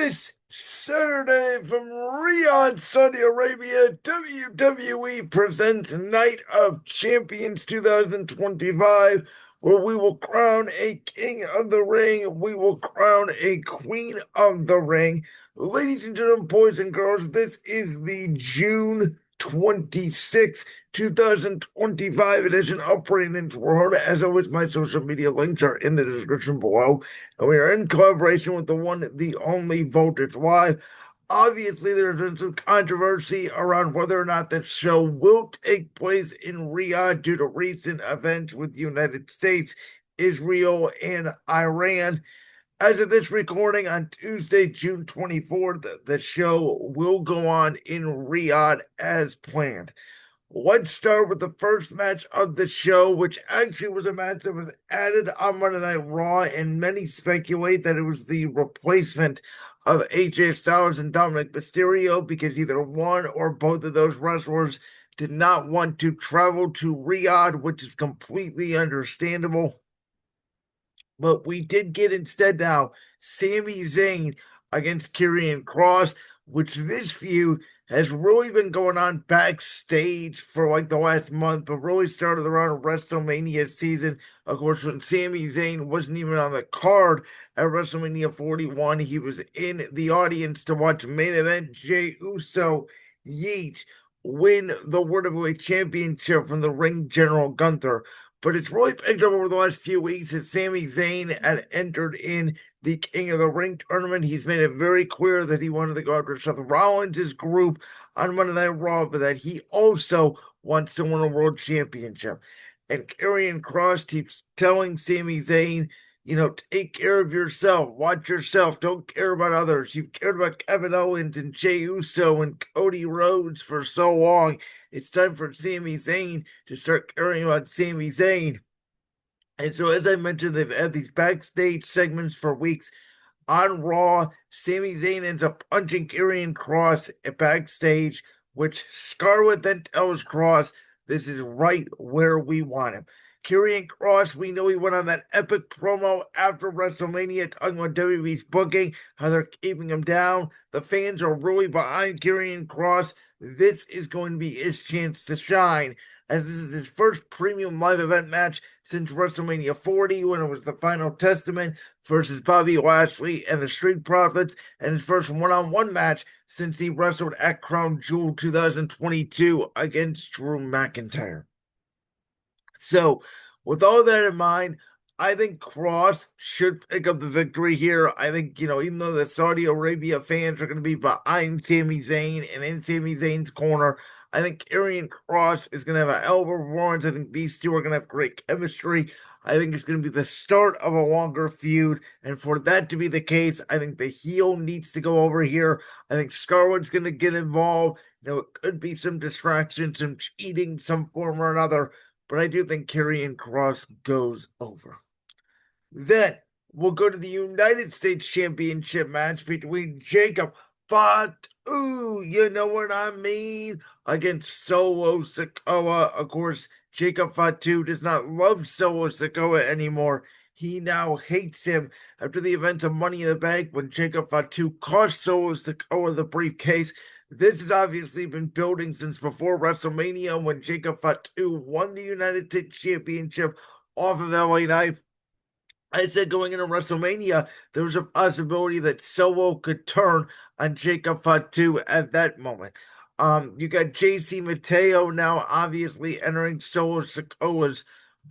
This Saturday from Riyadh, Saudi Arabia, WWE presents Night of Champions 2025, where we will crown a King of the Ring. We will crown a Queen of the Ring. Ladies and gentlemen, boys and girls, this is the June 26th, 2025 edition of Brain into World. As always, my social media links are in the description below. And we are in collaboration with the one, the only Voltage Live. Obviously, there's been some controversy around whether or not this show will take place in Riyadh due to recent events with the United States, Israel, and Iran. As of this recording on Tuesday, June 24th, the show will go on in Riyadh as planned. Let's start with the first match of the show, which actually was a match that was added on Monday Night Raw, and many speculate that it was the replacement of AJ Styles and Dominic Mysterio because either one or both of those wrestlers did not want to travel to Riyadh, which is completely understandable. But we did get instead now Sami Zayn against Karrion Kross, which this feud has really been going on backstage for like the last month, but really started around WrestleMania season. Of course, when Sami Zayn wasn't even on the card at WrestleMania 41, he was in the audience to watch main event Jey Uso Yeet win the World Heavyweight Championship from the ring general Gunther. But it's really picked up over the last few weeks as Sami Zayn had entered in the King of the Ring tournament. He's made it very clear that he wanted to go after Seth Rollins' group on Monday Night Raw, but that he also wants to win a world championship. And Karrion Kross keeps telling Sami Zayn, take care of yourself, watch yourself, don't care about others. You've cared about Kevin Owens and Jey Uso and Cody Rhodes for so long. It's time for Sami Zayn to start caring about Sami Zayn. And so, as I mentioned, they've had these backstage segments for weeks on Raw. Sami Zayn ends up punching Karrion Kross backstage, which Scarlett then tells Kross, this is right where we want him. Karrion Kross, we know he went on that epic promo after WrestleMania talking about WWE's booking, how they're keeping him down. The fans are really behind Karrion Kross. This is going to be his chance to shine, as this is his first premium live event match since WrestleMania 40, when it was the Final Testament versus Bobby Lashley and the Street Profits, and his first one-on-one match since he wrestled at Crown Jewel 2022 against Drew McIntyre. So, with all that in mind, I think Kross should pick up the victory here. I think, even though the Saudi Arabia fans are going to be behind Sami Zayn and in Sami Zayn's corner, I think Karrion Kross is going to have a hell of a performance. I think these two are going to have great chemistry. I think it's going to be the start of a longer feud. And for that to be the case, I think the heel needs to go over here. I think Scarlett's going to get involved. It could be some distraction, some cheating, some form or another. But I do think Karrion Kross goes over. Then we'll go to the United States Championship match between Jacob Fatu, you know what I mean, against Solo Sikoa. Of course, Jacob Fatu does not love Solo Sikoa anymore. He now hates him after the events of Money in the Bank when Jacob Fatu cost Solo Sikoa the briefcase. This has obviously been building since before WrestleMania when Jacob Fatu won the United States Championship off of LA Knight. I said going into WrestleMania, there was a possibility that Solo could turn on Jacob Fatu at that moment. You got JC Mateo now obviously entering Solo Sikoa's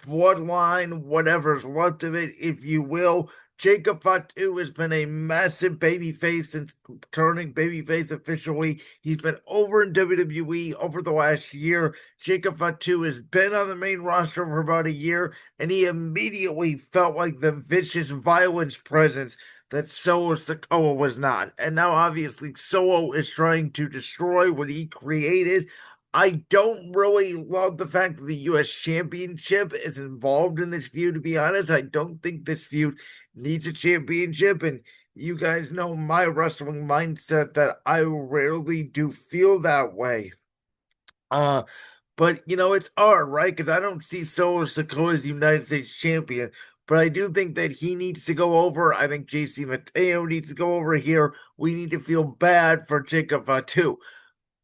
bloodline, whatever's left of it, if you will. Jacob Fatu has been a massive babyface since turning babyface officially. He's been over in WWE over the last year. Jacob Fatu has been on the main roster for about a year, and he immediately felt like the vicious violence presence that Solo Sikoa was not. And now obviously Solo is trying to destroy what he created. I don't really love the fact that the U.S. Championship is involved in this feud, to be honest. I don't think this feud needs a championship, and you guys know my wrestling mindset that I rarely do feel that way. But it's hard, right? Because I don't see Solo Sikoa as the United States champion. but I do think that he needs to go over. I think JC Mateo needs to go over here. We need to feel bad for Jacob Fatu.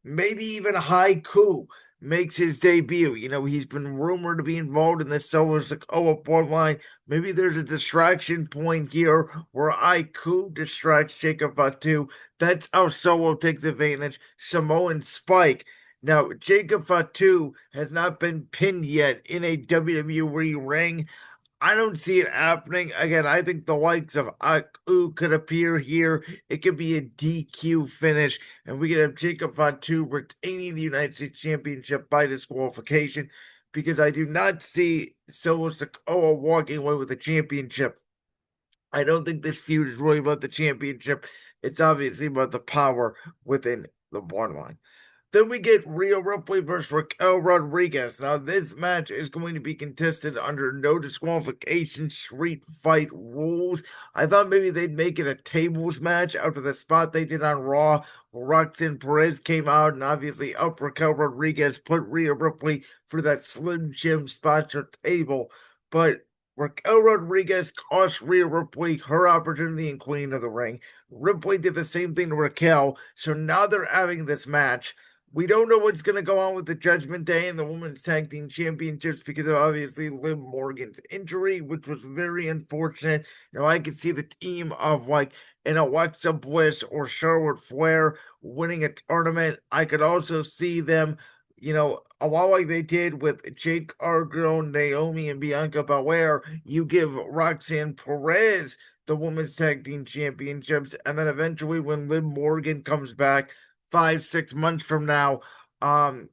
Maybe even Haiku makes his debut. He's been rumored to be involved in the Solo Sikoa bloodline. Maybe there's a distraction point here where Haiku distracts Jacob Fatu. That's how Solo takes advantage. Samoan Spike. Now, Jacob Fatu has not been pinned yet in a WWE ring. I don't see it happening. Again, I think the likes of Aku could appear here. It could be a DQ finish, and we could have Jacob Fatu retaining the United States Championship by disqualification because I do not see Solo Sikoa walking away with the championship. I don't think this feud is really about the championship. It's obviously about the power within the bloodline. Then we get Rhea Ripley versus Raquel Rodriguez. Now, this match is going to be contested under no disqualification street fight rules. I thought maybe they'd make it a tables match after the spot they did on Raw, where Roxanne Perez came out and obviously up Raquel Rodriguez, put Rhea Ripley for that Slim Jim sponsor table. But Raquel Rodriguez cost Rhea Ripley her opportunity in Queen of the Ring. Ripley did the same thing to Raquel, so now they're having this match. We don't know what's going to go on with the Judgment Day and the Women's Tag Team Championships because of obviously Liv Morgan's injury, which was very unfortunate. I could see the team of like an Alexa Bliss or Charlotte Flair winning a tournament. I could also see them, a lot like they did with Jade Cargill, Naomi, and Bianca Belair. You give Roxanne Perez the Women's Tag Team Championships, and then eventually when Liv Morgan comes back, 5, 6 months from now, Raquel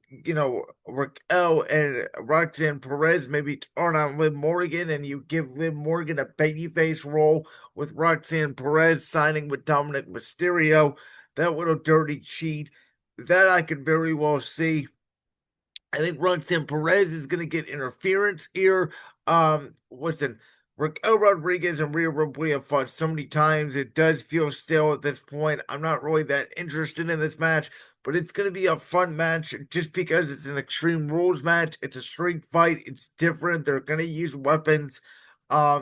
and Roxanne Perez maybe turn on Liv Morgan and you give Liv Morgan a babyface role with Roxanne Perez signing with Dominic Mysterio. That little dirty cheat, that I could very well see. I think Roxanne Perez is going to get interference here. Listen, Raquel Rodriguez and Rhea Ripley have fought so many times. It does feel stale at this point. I'm not really that interested in this match, but it's going to be a fun match just because it's an Extreme Rules match. It's a street fight. It's different. They're going to use weapons. I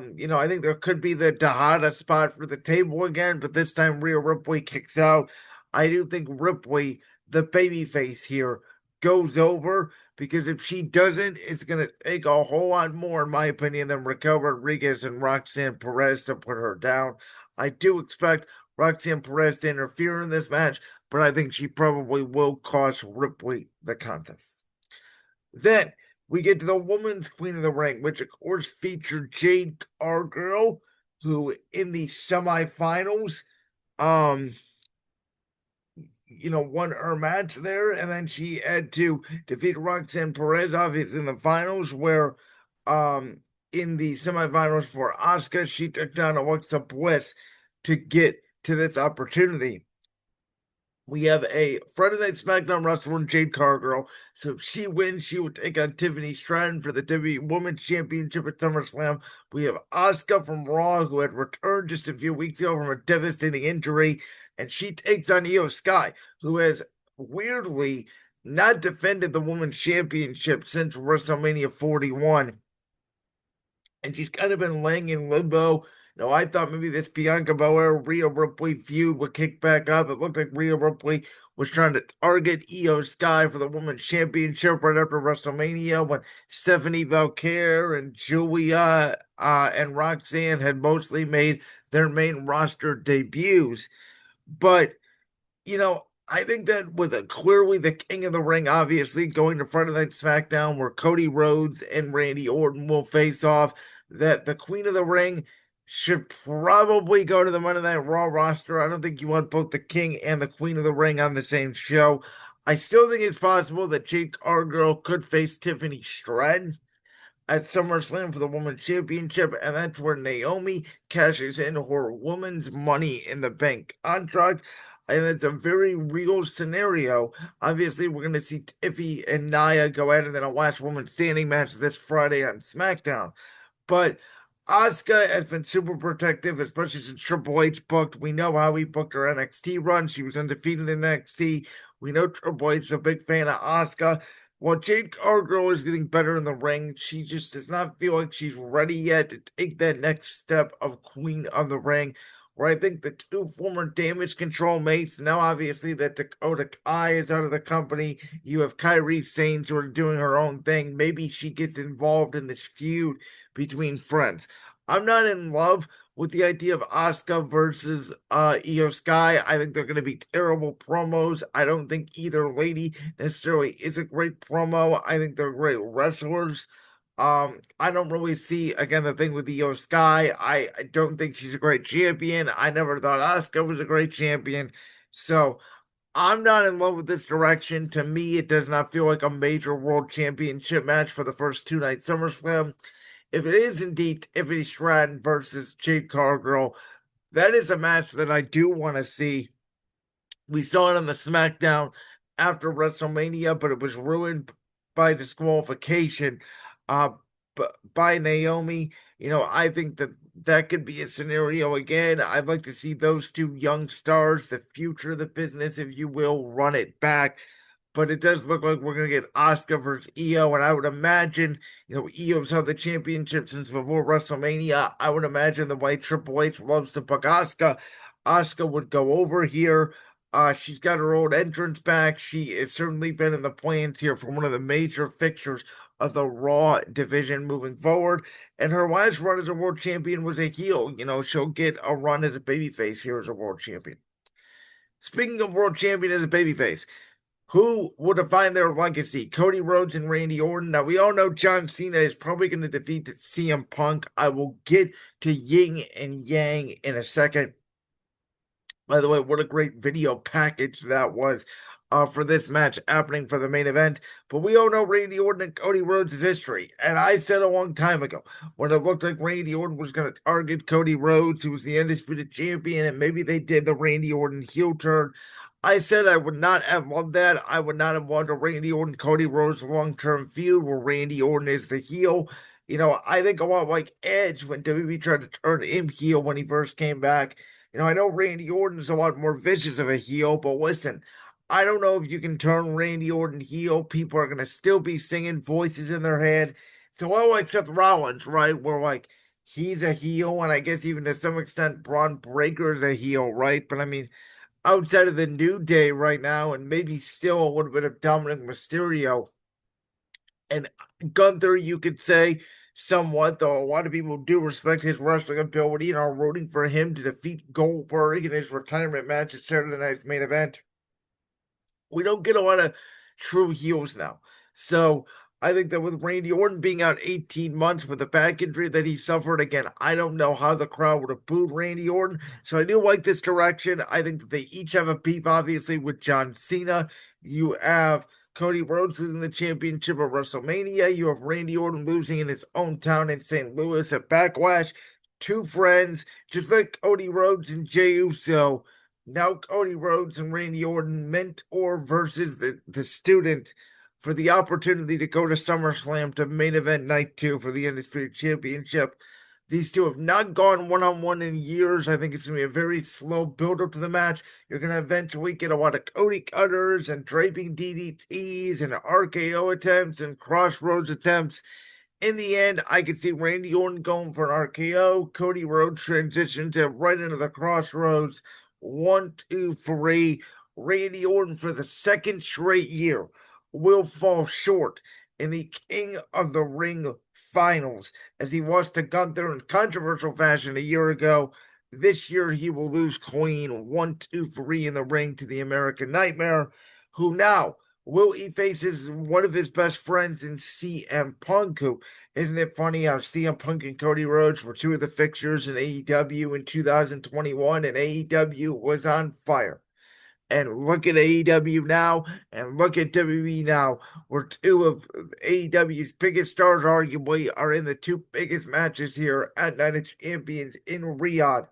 think there could be the Tejada spot for the table again, but this time Rhea Ripley kicks out. I do think Ripley, the babyface here, goes over because if she doesn't, it's going to take a whole lot more, in my opinion, than Raquel Rodriguez and Roxanne Perez to put her down. I do expect Roxanne Perez to interfere in this match, but I think she probably will cost Ripley the contest. Then we get to the Women's Queen of the Ring, which of course featured Jade Cargill, who in the semifinals, won her match there, and then she had to defeat Roxanne Perez, obviously, in the finals, where in the semifinals for Asuka, she took down Alexa Bliss to get to this opportunity. We have a Friday Night SmackDown wrestler, Jade Cargill. So if she wins, she will take on Tiffany Stratton for the WWE Women's Championship at SummerSlam. We have Asuka from Raw, who had returned just a few weeks ago from a devastating injury, and she takes on Io Sky, who has weirdly not defended the Women's Championship since WrestleMania 41. And she's kind of been laying in limbo. I thought maybe this Bianca Belair Rhea Ripley feud would kick back up. It looked like Rhea Ripley was trying to target Io Sky for the Women's Championship right after WrestleMania when Stephanie Valkyrie and Julia and Roxanne had mostly made their main roster debuts. But, I think that with clearly the King of the Ring, obviously, going to Friday Night SmackDown where Cody Rhodes and Randy Orton will face off, that the Queen of the Ring should probably go to the Monday Night Raw roster. I don't think you want both the King and the Queen of the Ring on the same show. I still think it's possible that Jade Cargill could face Tiffany Stratton at SummerSlam for the Women's Championship, and that's where Naomi cashes in her Women's Money in the Bank contract. And it's a very real scenario. Obviously, we're going to see Tiffy and Nia go at it in a last woman standing match this Friday on SmackDown. But Asuka has been super protective, especially since Triple H booked. We know how he booked her NXT run. She was undefeated in NXT. We know Triple H is a big fan of Asuka. While Jade Cargill is getting better in the ring, she just does not feel like she's ready yet to take that next step of Queen of the Ring. Where I think the two former Damage Control mates, now obviously that Dakota Kai is out of the company, you have Kairi Sane sort of doing her own thing. Maybe she gets involved in this feud between friends. I'm not in love with the idea of Asuka versus Io Sky. I think they're going to be terrible promos. I don't think either lady necessarily is a great promo. I think they're great wrestlers. I don't really see again the thing with Io Sky. I don't think she's a great champion. I never thought Asuka was a great champion. So I'm not in love with this direction. To me, it does not feel like a major world championship match for the first two night SummerSlam. If it is indeed Tiffany Stratton versus Jade Cargill, that is a match that I do want to see. We saw it on the SmackDown after WrestleMania, but it was ruined by disqualification uh, by Naomi. I think that that could be a scenario again. I'd like to see those two young stars, the future of the business, if you will, run it back. But it does look like we're going to get Asuka versus Io, and I would imagine, Io's held the championship since before WrestleMania. I would imagine the way Triple H loves to book Asuka, Asuka would go over here. She's got her old entrance back. She has certainly been in the plans here for one of the major fixtures of the Raw division moving forward. And her last run as a world champion was a heel. She'll get a run as a babyface here as a world champion. Speaking of world champion as a babyface, who will define their legacy? Cody Rhodes and Randy Orton. Now, we all know John Cena is probably going to defeat CM Punk. I will get to yin and yang in a second. By the way, what a great video package that was for this match happening for the main event. But we all know Randy Orton and Cody Rhodes' history. And I said a long time ago, when it looked like Randy Orton was going to target Cody Rhodes, who was the undisputed champion, and maybe they did the Randy Orton heel turn. I said I would not have loved that. I would not have wanted a Randy Orton Cody Rhodes long term feud where Randy Orton is the heel. I think a lot like Edge when WWE tried to turn him heel when he first came back. I know Randy Orton's a lot more vicious of a heel, but listen, I don't know if you can turn Randy Orton heel. People are going to still be singing voices in their head. So I like Seth Rollins, right? Where like he's a heel, and I guess even to some extent Braun Breaker's a heel, right? But I mean, outside of the New Day right now, and maybe still a little bit of Dominic Mysterio and Gunther, you could say somewhat, though a lot of people do respect his wrestling ability and are rooting for him to defeat Goldberg in his retirement match at Saturday night's main event. We don't get a lot of true heels now. So I think that with Randy Orton being out 18 months with a back injury that he suffered, again, I don't know how the crowd would have booed Randy Orton. So I do like this direction. I think that they each have a beef, obviously, with John Cena. You have Cody Rhodes losing the championship at WrestleMania. You have Randy Orton losing in his own town in St. Louis at Backlash. Two friends, just like Cody Rhodes and Jey Uso. Now Cody Rhodes and Randy Orton, mentor versus the student for the opportunity to go to SummerSlam to main event night 2 for the Undisputed Championship. These two have not gone one-on-one in years. I think it's going to be a very slow build-up to the match. You're going to eventually get a lot of Cody cutters and draping DDTs and RKO attempts and crossroads attempts. In the end, I could see Randy Orton going for an RKO. Cody Rhodes transition to right into the crossroads. 1, 2, 3. Randy Orton for the second straight year will fall short in the King of the Ring finals as he lost to Gunther in controversial fashion a year ago. This year he will lose clean 1, 2, 3 in the ring to the American Nightmare, who now will he faces one of his best friends in CM Punk, who isn't it funny how CM Punk and Cody Rhodes were two of the fixtures in AEW in 2021 and AEW was on fire. And look at AEW now, and look at WWE now, where two of AEW's biggest stars, arguably, are in the two biggest matches here at Night of Champions in Riyadh,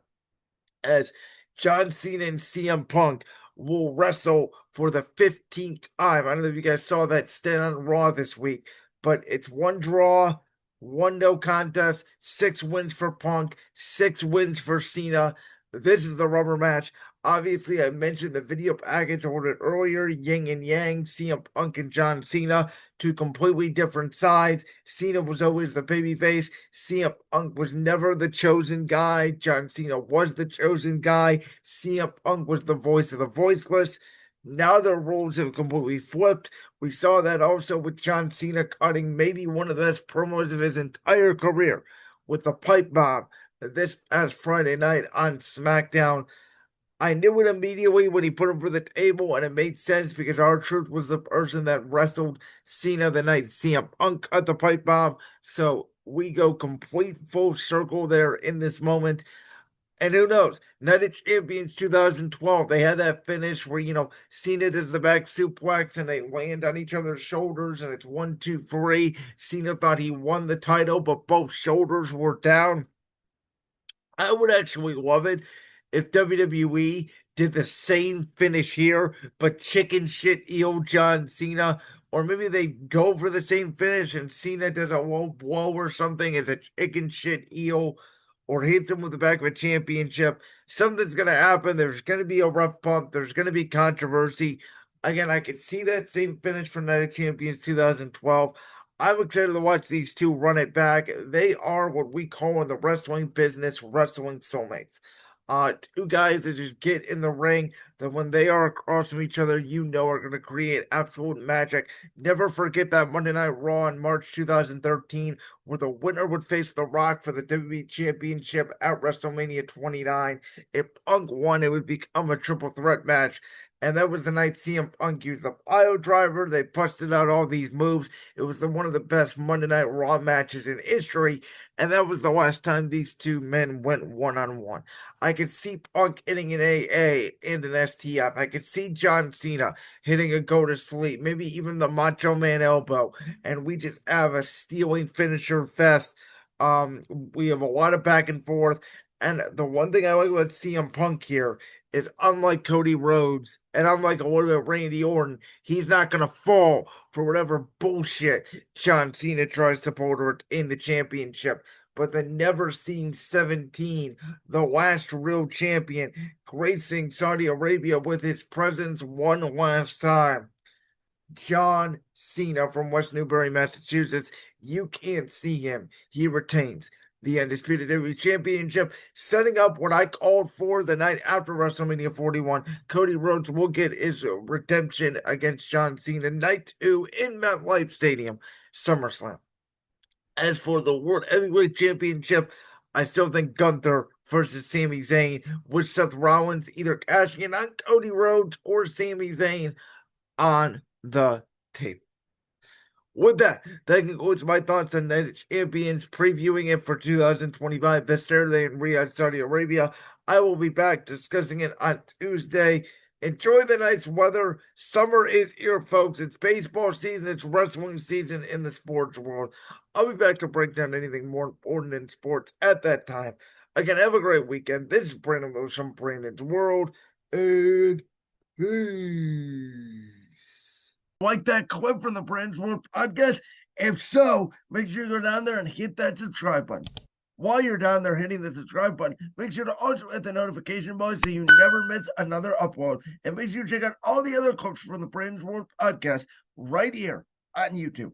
as John Cena and CM Punk will wrestle for the 15th time. I don't know if you guys saw that stat on Raw this week, but it's one draw, one no contest, 6 wins for Punk, 6 wins for Cena. This is the rubber match. Obviously, I mentioned the video package ordered earlier, Yin and Yang, CM Punk and John Cena, two completely different sides. Cena was always the babyface. CM Punk was never the chosen guy. John Cena was the chosen guy. CM Punk was the voice of the voiceless. Now the roles have completely flipped. We saw that also with John Cena cutting maybe one of the best promos of his entire career with the pipe bomb this past Friday night on SmackDown. I knew it immediately when he put him for the table, and it made sense because R-Truth was the person that wrestled Cena the night CM Punk cut the pipe bomb. So we go complete full circle there in this moment. And who knows? Night of Champions 2012, they had that finish where, Cena does the back suplex and they land on each other's shoulders, and it's 1, 2, 3. Cena thought he won the title, but both shoulders were down. I would actually love it if WWE did the same finish here, but chicken shit eel John Cena, or maybe they go for the same finish and Cena does a low blow or something as a chicken shit eel, or hits him with the back of a championship. Something's gonna happen. There's gonna be a rough bump. There's gonna be controversy. Again, I could see that same finish from Night of Champions 2012. I'm excited to watch these two run it back. They are what we call in the wrestling business wrestling soulmates. Two guys that just get in the ring that when they are across from each other, are going to create absolute magic. Never forget that Monday Night Raw in March 2013, where the winner would face The Rock for the WWE Championship at WrestleMania 29. If Punk won, it would become a triple threat match. And that was the night CM Punk used the pile driver. They busted out all these moves. It was one of the best Monday Night Raw matches in history. And that was the last time these two men went one-on-one. I could see Punk hitting an AA and an STF. I could see John Cena hitting a go to sleep, maybe even the Macho Man elbow. And we just have a stealing finisher fest. We have a lot of back and forth. And the one thing I like about CM Punk here is, unlike Cody Rhodes and unlike a little bit of Randy Orton, he's not going to fall for whatever bullshit John Cena tries to pull to retain the championship. But the never seen 17, the last real champion, gracing Saudi Arabia with his presence one last time. John Cena from West Newbury, Massachusetts. You can't see him. He retains the Undisputed WWE Championship, setting up what I called for the night after WrestleMania 41. Cody Rhodes will get his redemption against John Cena. Night 2 in MetLife Stadium, SummerSlam. As for the World Heavyweight Championship, I still think Gunther versus Sami Zayn, with Seth Rollins either cashing in on Cody Rhodes or Sami Zayn on the tape. With that concludes my thoughts on Night of Champions, previewing it for 2025 this Saturday in Riyadh, Saudi Arabia. I will be back discussing it on Tuesday. Enjoy the nice weather. Summer is here, folks. It's baseball season. It's wrestling season in the sports world. I'll be back to break down anything more important in sports at that time. Again, have a great weekend. This is Brandon Wilson from Brandon's World, and peace. Like that clip from the Brandon's World podcast? If so, make sure you go down there and hit that subscribe button. While you're down there hitting the subscribe button, make sure to also hit the notification bell so you never miss another upload. And make sure you check out all the other clips from the Brandon's World podcast right here on YouTube.